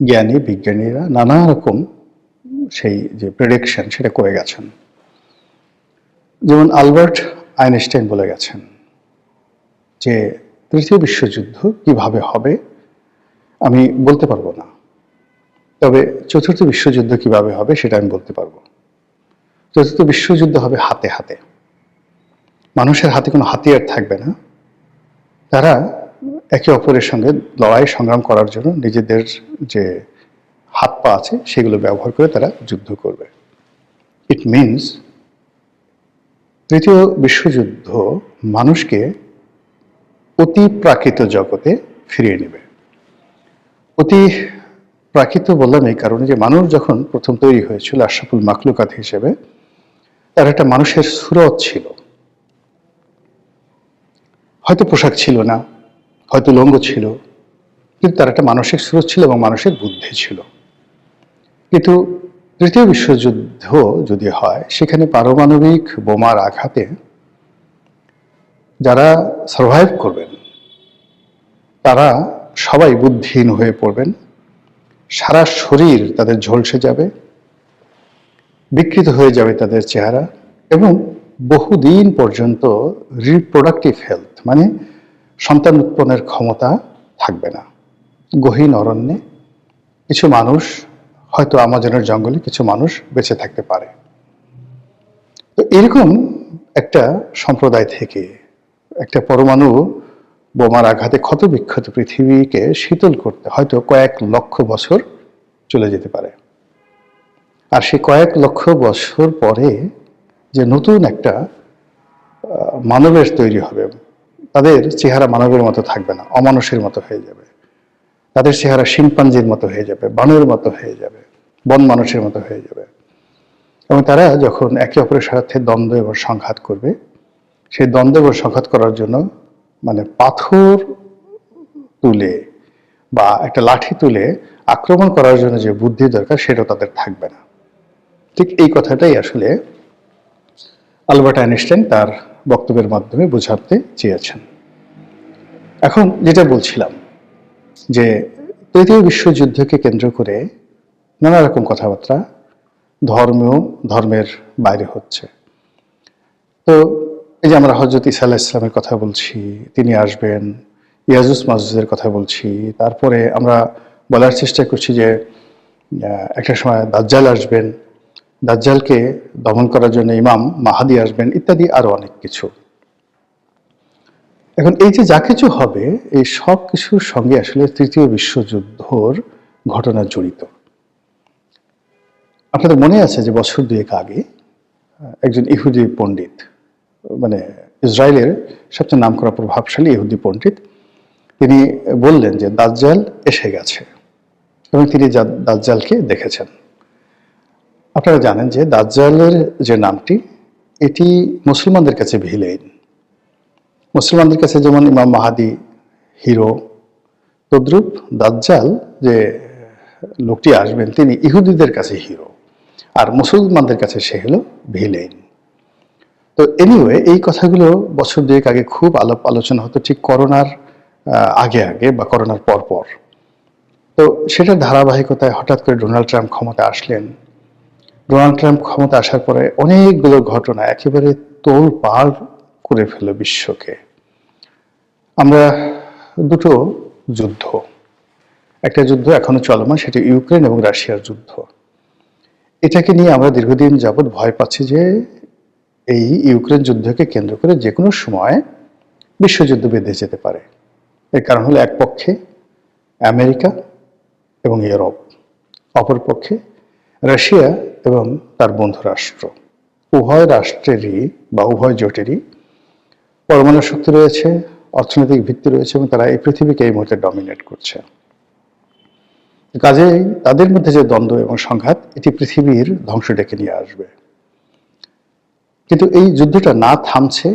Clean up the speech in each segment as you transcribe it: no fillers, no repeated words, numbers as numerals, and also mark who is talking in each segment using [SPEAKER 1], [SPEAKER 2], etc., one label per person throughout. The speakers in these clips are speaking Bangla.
[SPEAKER 1] জ্ঞানী বিজ্ঞানীরা নানা রকম সেই যে প্রেডিকশন সেটা করে গেছেন। যেমন আলবার্ট আইনস্টাইন বলে গেছেন যে তৃতীয় বিশ্বযুদ্ধ কিভাবে হবে আমি বলতে পারবো না, তবে চতুর্থ বিশ্বযুদ্ধ কিভাবে হবে সেটা আমি বলতে পারবো। চতুর্থ বিশ্বযুদ্ধ হবে হাতে হাতে, মানুষের হাতে কোনো হাতিয়ার থাকবে না, তারা একে অপরের সঙ্গে লড়াই সংগ্রাম করার জন্য নিজেদের যে হাত পা আছে সেগুলো ব্যবহার করে তারা যুদ্ধ করবে। ইট মিনস তৃতীয় বিশ্বযুদ্ধ মানুষকে অতি প্রাকৃত জগতে ফিরিয়ে নেবে। অতি প্রাকৃত বললাম এই কারণে যে মানুষ যখন প্রথম তৈরি হয়েছিল আশরাফুল মাখলুকাত হিসেবে, তার একটা মানুষের সুরত ছিল, হয়তো পোশাক ছিল না, হয়তো লঙ্গ ছিল, কিন্তু তার একটা মানসিক সুরত ছিল এবং মানসিক বুদ্ধি ছিল। কিন্তু তৃতীয় বিশ্বযুদ্ধ যদি হয় সেখানে পারমাণবিক বোমার আঘাতে যারা সার্ভাইভ করবেন তারা সবাই বুদ্ধিহীন হয়ে পড়বেন, সারা শরীর তাদের ঝলসে যাবে, বিকৃত হয়ে যাবে তাদের চেহারা, এবং বহুদিন পর্যন্ত রিপ্রোডাক্টিভ হেলথ মানে সন্তান উৎপন্নের ক্ষমতা থাকবে না। গহীন অরণ্যে কিছু মানুষ, হয়তো আমাজনের জঙ্গলে কিছু মানুষ বেঁচে থাকতে পারে। তো এরকম একটা সম্প্রদায় থেকে একটা পরমাণু বোমার আঘাতে ক্ষত বিক্ষত পৃথিবীকে শীতল করতে হয়তো কয়েক লক্ষ বছর চলে যেতে পারে। আর সেই কয়েক লক্ষ বছর পরে যে নতুন একটা মানবের তৈরি হবে, তাদের চেহারা মানবের মতো থাকবে না, অমানুষের মতো হয়ে যাবে, তাদের চেহারা শিম্পাঞ্জির মতো হয়ে যাবে, বানরের মতো হয়ে যাবে, বন মানুষের মতো হয়ে যাবে। এবং তারা যখন একে অপরের সাথে দ্বন্দ্ব এবং সংঘাত করবে, সেই দ্বন্দ্ব এবং সংঘাত করার জন্য মানে পাথর তুলে বা একটা লাঠি তুলে আক্রমণ করার জন্য যে বুদ্ধি দরকার সেটা তাদের থাকবে না। ঠিক এই কথাটাই আসলে আলবার্ট আইনস্টাইন তার বক্তব্যের মাধ্যমে বোঝাতে চেয়েছেন। এখন যেটা বলছিলাম যে তৃতীয় বিশ্বযুদ্ধকে কেন্দ্র করে নানা রকম কথাবার্তা ধর্মের বাইরে হচ্ছে। তো এই যে আমরা হযরত ঈসা আলাইহিস সালামের কথা বলছি, তিনি আসবেন, ইয়াজুজ মাজুজের কথা বলছি, তারপরে আমরা বলার চেষ্টা করছি যে একটা সময় দাজ্জাল আসবেন, দাজ্জালকে দমন করার জন্য ইমাম মাহাদি আসবেন, ইত্যাদি আরো অনেক কিছু। এখন এই যে যা কিছু হবে এই সব কিছুর সঙ্গে আসলে তৃতীয় বিশ্বযুদ্ধর ঘটনা জড়িত। আপনাদের মনে আছে যে বছর দুয়েক আগে একজন ইহুদি পণ্ডিত, মানে ইসরায়েলের সবচেয়ে নামকরা প্রভাবশালী ইহুদি পণ্ডিত, তিনি বললেন যে দাজ্জাল এসে গেছে এবং তিনি দাজ্জালকে দেখেছেন। আপনারা জানেন যে দাজ্জালের যে নামটি, এটি মুসলমানদের কাছে ভিলেন। মুসলমানদের কাছে যেমন ইমাম মাহাদি হিরো, তদ্রূপ দাজ্জাল যে লোকটি আসবেন তিনি ইহুদিদের কাছে হিরো, আর মুসলমানদের কাছে সে হলো ভিলেন। তো এনিওয়ে এই কথাগুলো বছর দুয়েক আগে খুব আলাপ আলোচনা হতো, ঠিক করোনার আগে আগে বা করোনার পর পর। তো সেটার ধারাবাহিকতায় হঠাৎ করে ডোনাল্ড ট্রাম্প ক্ষমতা আসলেন। ডোনাল্ড ট্রাম্প ক্ষমতা আসার পরে অনেকগুলো ঘটনা একেবারে তোলপাড় করে ফেল বিশ্বকে। আমরা দুটো যুদ্ধ, একটা যুদ্ধ এখনো চলমান, সেটা ইউক্রেন এবং রাশিয়ার যুদ্ধ। এটাকে নিয়ে আমরা দীর্ঘদিন যাবৎ ভয় পাচ্ছি যে এই ইউক্রেন যুদ্ধকে কেন্দ্র করে যে কোনো সময় বিশ্বযুদ্ধ বেঁধে যেতে পারে। এর কারণ হলো এক পক্ষে আমেরিকা এবং ইউরোপ, অপর পক্ষে রাশিয়া এবং তার বন্ধু রাষ্ট্র। উভয় রাষ্ট্রেরই বা উভয় জোটেরই পরমাণু শক্তি রয়েছে, অর্থনৈতিক ভিত্তি রয়েছে এবং তারা এই পৃথিবীকে এই মুহূর্তে ডমিনেট করছে। কাজেই তাদের মধ্যে যে দ্বন্দ্ব এবং সংঘাত, এটি পৃথিবীর ধ্বংস ডেকে নিয়ে আসবে। কিন্তু এই যুদ্ধটা না থামছে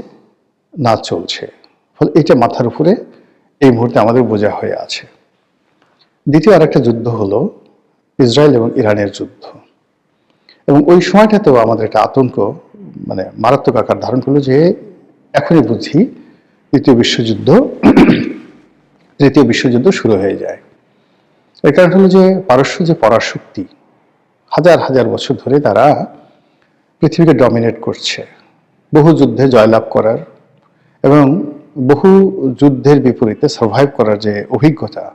[SPEAKER 1] না চলছে, ফলে এটা মাথার উপরে এই মুহূর্তে আমাদের বোঝা হয়ে আছে। দ্বিতীয় আরেকটা যুদ্ধ হলো ইসরায়েল এবং ইরানের যুদ্ধ, এবং ওই সময়টাতেও আমাদের একটা আতঙ্ক মানে মারাত্মক আকার ধারণ করলো যে এখনই বুঝি তৃতীয় বিশ্বযুদ্ধ শুরু হয়ে যায়। এর কারণ হলো যে পারস্য যে পরাশক্তি, হাজার হাজার বছর ধরে তারা পৃথিবীকে ডমিনেট করছে, বহু যুদ্ধে জয়লাভ করার এবং বহু যুদ্ধের বিপরীতে সার্ভাইভ করার যে অভিজ্ঞতা,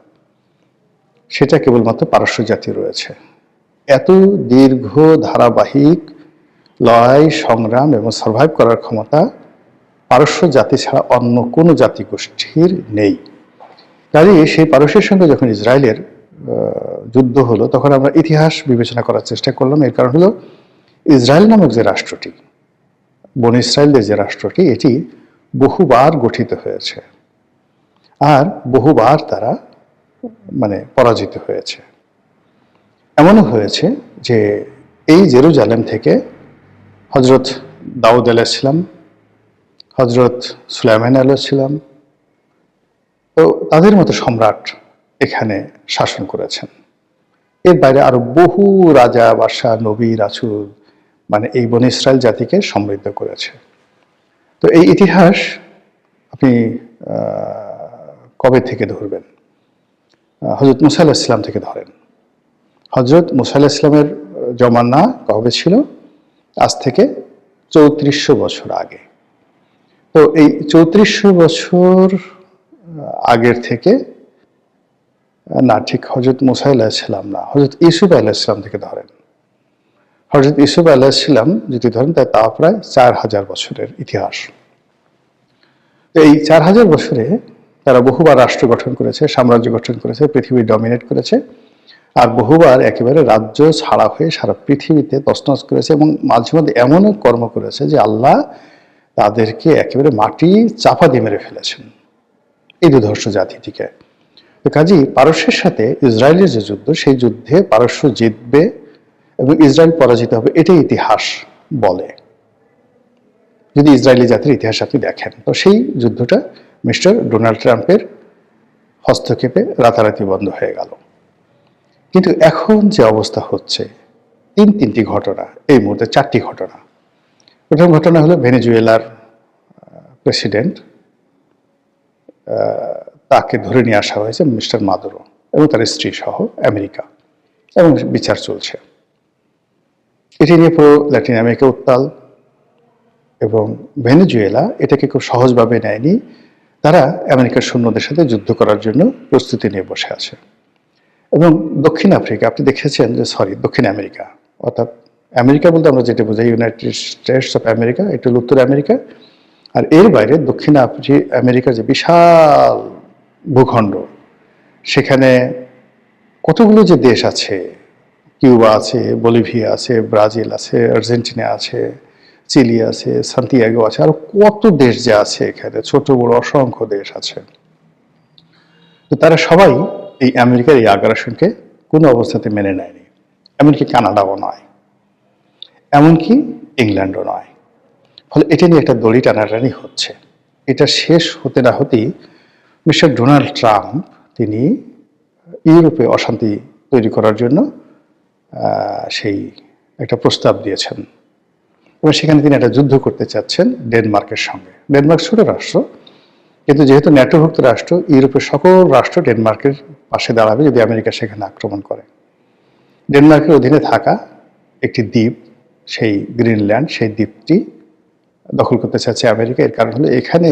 [SPEAKER 1] সেটা কেবলমাত্র পারস্য জাতি রয়েছে। এত দীর্ঘ ধারাবাহিক লড়াই সংগ্রাম এবং সার্ভাইভ করার ক্ষমতা পারস্য জাতি ছাড়া অন্য কোনো জাতিগোষ্ঠীর নেই। কাজেই সেই পারস্যের সঙ্গে যখন ইসরায়েলের যুদ্ধ হলো, তখন আমরা ইতিহাস বিবেচনা করার চেষ্টা করলাম। এর কারণ হলো ইসরায়েল নামক যে রাষ্ট্রটি, বনী ইসরায়েলদের যে রাষ্ট্রটি, এটি বহুবার গঠিত হয়েছে আর বহুবার তারা পরাজিত হয়েছে। এমনও হয়েছে যে এই জেরুজালেম থেকে হজরত দাউদ আলাইহিসসালাম, হজরত সুলাইমান আলাইহিসসালাম তো তাদের মতো সম্রাট এখানে শাসন করেছেন। এর বাইরে আরো বহু রাজা, বাদশাহ, নবী, রাসূল এই বনী ইসরায়েল জাতিকে সমৃদ্ধ করেছে। তো এই ইতিহাস আপনি কবে থেকে ধরবেন? হজরত মুসা আলাইহিস সালাম থেকে ধরেন। হজরত মুসা আলাইহিস সালামের জমানা কবে ছিল? আজ থেকে 3400 বছর আগে। তো এই 3400 বছর আগের থেকে না, ঠিক হজরত মুসা আলাইহিস সালাম না, হজরত ইউসুফ আলাইহিস সালাম থেকে ধরেন। হজরত ইউসুফ আলাইহিস সালাম যদি ধরেন, তা প্রায় 4000 বছরের ইতিহাস। এই 4000 বছরে তারা বহুবার রাষ্ট্র গঠন করেছে, সাম্রাজ্য গঠন করেছে, পৃথিবী ডমিনেট করেছে, আর বহুবার একেবারে রাজ্য ছাড়া হয়ে সারা পৃথিবীতে তছনছ করেছে এবং মাঝে মধ্যে এমন কর্ম করেছে যে আল্লাহ তাদেরকে একেবারে মাটি চাপা দিয়ে মেরে ফেলেছেন, এই দুর্ধর্ষ জাতিটিকে। কাজেই পারস্যের সাথে ইসরায়েলের যে যুদ্ধ, সেই যুদ্ধে পারস্য জিতবে এবং ইসরায়েল পরাজিত হবে, এটাই ইতিহাস বলে। যদি ইসরায়েলি জাতির ইতিহাস আপনি দেখেন, তো সেই যুদ্ধটা মিস্টার ডোনাল্ড ট্রাম্পের হস্তক্ষেপে রাতারাতি বন্ধ হয়ে গেল। কিন্তু এখন যে অবস্থা হচ্ছে, তিনটি ঘটনা, এই মুহূর্তে 4টি ঘটনা। প্রথম ঘটনা হলো ভেনেজুয়েলার প্রেসিডেন্ট, তাকে ধরে নিয়ে আসা হয়েছে মিস্টার মাদুরো এবং তার স্ত্রী সহ আমেরিকা, এবং বিচার চলছে। এটি নিয়ে পুরো ল্যাটিন আমেরিকা উত্তাল, এবং ভেনেজুয়েলা এটাকে খুব সহজভাবে নেয়নি। তারা আমেরিকার সৈন্যদের সাথে যুদ্ধ করার জন্য প্রস্তুতি নিয়ে বসে আছে। এবং দক্ষিণ আফ্রিকা, আপনি দেখেছেন যে দক্ষিণ আমেরিকা, অর্থাৎ আমেরিকা বলতে আমরা যেটা বোঝাই ইউনাইটেড স্টেটস অফ আমেরিকা, এটা হল উত্তর আমেরিকা, আর এর বাইরে দক্ষিণ আমেরিকার যে বিশাল ভূখণ্ড, সেখানে কতগুলো যে দেশ আছে, কিউবা আছে, বলিভিয়া আছে, ব্রাজিল আছে, আর্জেন্টিনা আছে, চিলি আছে, সান্তিয়াগো আছে, আরো কত দেশ যে আছে, এখানে ছোট বড় অসংখ্য দেশ আছে। তো তারা সবাই এই আমেরিকার এই আগ্রাসনকে কোনো অবস্থাতে মেনে নেয়নি। এমনকি কানাডাও নয়, এমনকি ইংল্যান্ডও নয়। ফলে এটা নিয়ে একটা দড়ি টানাটানি হচ্ছে। এটা শেষ হতে না হতেই মিস্টার ডোনাল্ড ট্রাম্প তিনি ইউরোপে অশান্তি তৈরি করার জন্য সেই একটা প্রস্তাব দিয়েছেন, এবং সেখানে তিনি একটা যুদ্ধ করতে চাচ্ছেন ডেনমার্কের সঙ্গে। ডেনমার্ক ছোট রাষ্ট্র, কিন্তু যেহেতু ন্যাটোভুক্ত রাষ্ট্র, ইউরোপের সকল রাষ্ট্র ডেনমার্কের পাশে দাঁড়াবে যদি আমেরিকা সেখানে আক্রমণ করে। ডেনমার্কের অধীনে থাকা একটি দ্বীপ, সেই গ্রিনল্যান্ড, সেই দ্বীপটি দখল করতে চাচ্ছে আমেরিকা। এর কারণ হলো এখানে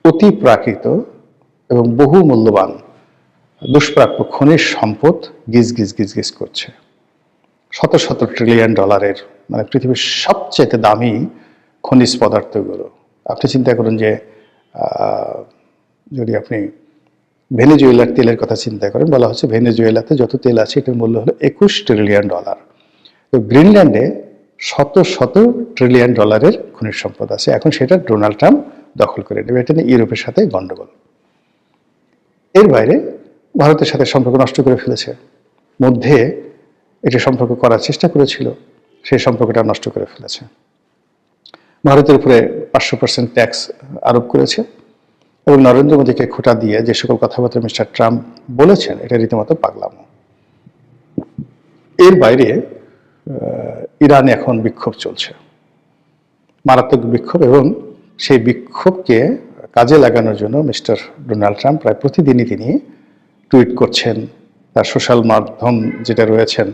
[SPEAKER 1] অতি প্রাকৃত এবং বহু মূল্যবান দুষ্প্রাপ্য খনিজ সম্পদ গিজ গিজ গিজ গিজ করছে। শত শত ট্রিলিয়ন ডলারের, পৃথিবীর সবচেয়ে দামি খনিজ পদার্থগুলো। আপনি চিন্তা করুন যে যদি আপনি ভেনেজুয়েলার তেলের কথা চিন্তা করেন, বলা হচ্ছে ভেনেজুয়েলাতে যত তেল আছে এটার মূল্য হলো 21 ট্রিলিয়ন ডলার। তো গ্রিনল্যান্ডে শত শত ট্রিলিয়ন ডলারের খনিজ সম্পদ আছে। এখন সেটা ডোনাল্ড ট্রাম্প দখল করে নেবে। এটা নিয়ে ইউরোপের সাথে গন্ডগোল। এর বাইরে ভারতের সাথে সম্পর্ক নষ্ট করে ফেলেছে। মধ্যে এটা সম্পর্ক করার চেষ্টা করেছিল, সেই সম্পর্কটা নষ্ট করে ফেলেছে। ভারতের উপরে 500% ট্যাক্স আরোপ করেছে, এবং নরেন্দ্র মোদীকে খোঁটা দিয়ে যে সকল কথাবার্তা মিস্টার ট্রাম্প বলেছেন, এটা রীতিমতো পাগলামো। এর বাইরে ইরানে এখন বিক্ষোভ চলছে, মারাত্মক বিক্ষোভ, এবং সেই বিক্ষোভকে কাজে লাগানোর জন্য মিস্টার ডোনাল্ড ট্রাম্প প্রায় প্রতিদিনই তিনি টুইট করছেন তার সোশ্যাল মাধ্যম যেটা রয়েছেন,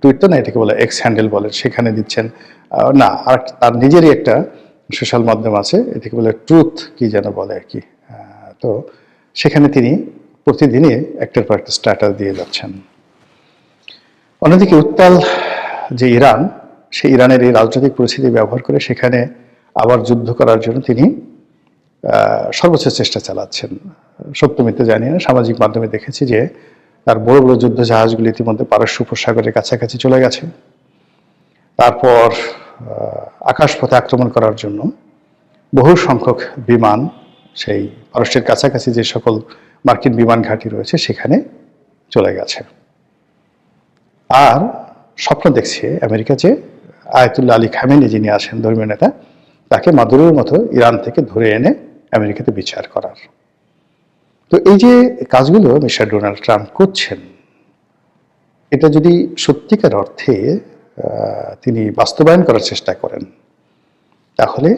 [SPEAKER 1] টুইটার না এটাকে বলে এক্স হ্যান্ডেল বলে, সেখানে দিচ্ছেন। না, আর তার নিজেরই একটা সোশ্যাল মাধ্যম আছে, এটাকে বলে ট্রুথ কি যেন বলে আর কি। তো সেখানে তিনি প্রতিদিনই একটার পর একটা স্ট্যাটাস দিয়ে যাচ্ছেন। অন্যদিকে উত্তাল যে ইরান, সেই ইরানের এই রাজনৈতিক পরিস্থিতি ব্যবহার করে সেখানে আবার যুদ্ধ করার জন্য তিনি সর্বোচ্চ চেষ্টা চালাচ্ছেন। সত্য মিথ্যে জানি না, সামাজিক মাধ্যমে দেখেছি যে তার বড় বড় যুদ্ধ জাহাজগুলি ইতিমধ্যে পারস্য উপসাগরের কাছাকাছি চলে গেছে। তারপর আকাশপথে আক্রমণ করার জন্য বহু সংখ্যক বিমান সেই পারস্যের কাছাকাছি যে সকল মার্কিন বিমান ঘাঁটি রয়েছে সেখানে চলে গেছে। আর স্বপ্ন দেখছে আমেরিকা যে আয়াতুল্লাহ আলী খামেনি যিনি আছেন ধর্মীয় নেতা, তাকে মাদুরোর মতো ইরান থেকে ধরে এনে আমেরিকাতে বিচার করার। তো এই যে কাজগুলো মিস্টার ডোনাল্ড ট্রাম্প করছেন, এটা যদি সত্যিকার অর্থে তিনি বাস্তবায়ন করার চেষ্টা করেন, তাহলে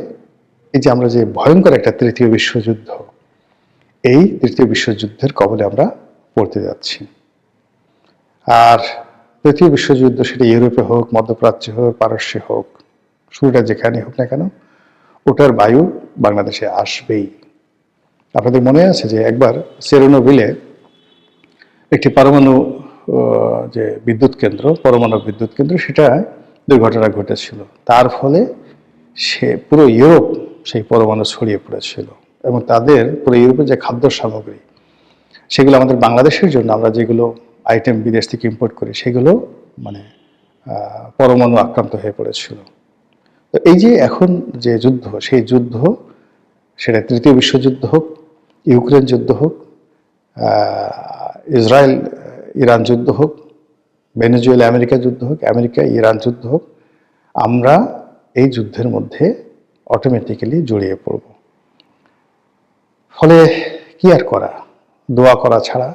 [SPEAKER 1] এই যে আমরা যে ভয়ঙ্কর একটা তৃতীয় বিশ্বযুদ্ধ, এই তৃতীয় বিশ্বযুদ্ধের কবলে আমরা পড়তে যাচ্ছি। আর তৃতীয় বিশ্বযুদ্ধ সেটা ইউরোপে হোক, মধ্যপ্রাচ্যে হোক, পারস্যে হোক, শুরুটা যেখানে হোক না কেন, ওটার বায়ু বাংলাদেশে আসবেই। আপনাদের মনে আছে যে একবার চেরনোবিলে একটি পরমাণু যে বিদ্যুৎ কেন্দ্র, পরমাণু বিদ্যুৎ কেন্দ্র, সেটা দুর্ঘটনা ঘটেছিল। তার ফলে সে পুরো ইউরোপ সেই পরমাণু ছড়িয়ে পড়েছিল, এবং তাদের পুরো ইউরোপের যে খাদ্য সামগ্রী, সেগুলো আমাদের বাংলাদেশের জন্য আমরা যেগুলো আইটেম বিদেশ থেকে ইম্পোর্ট করি, সেগুলো মানে পরমাণু আক্রান্ত হয়ে পড়েছিল। তো এই যে এখন যে যুদ্ধ, সেই যুদ্ধ সেটা তৃতীয় বিশ্বযুদ্ধ হোক, ইউক্রেন যুদ্ধ হোক, ইসরায়েল ইরান যুদ্ধ হোক, ভেনেজুয়েলা আমেরিকা যুদ্ধ হোক, আমেরিকা ইরান যুদ্ধ হোক, আমরা এই যুদ্ধের মধ্যে অটোমেটিক্যালি জড়িয়ে পড়ব। ফলে কি আর করা, দোয়া করা ছাড়া,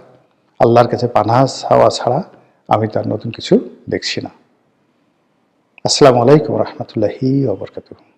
[SPEAKER 1] আল্লাহর কাছে পানাহ চাওয়া ছাড়া আমি তার নতুন কিছু দেখছি না। আসসালামু আলাইকুম রহমতুল্লাহি ওয়া বারাকাতুহু।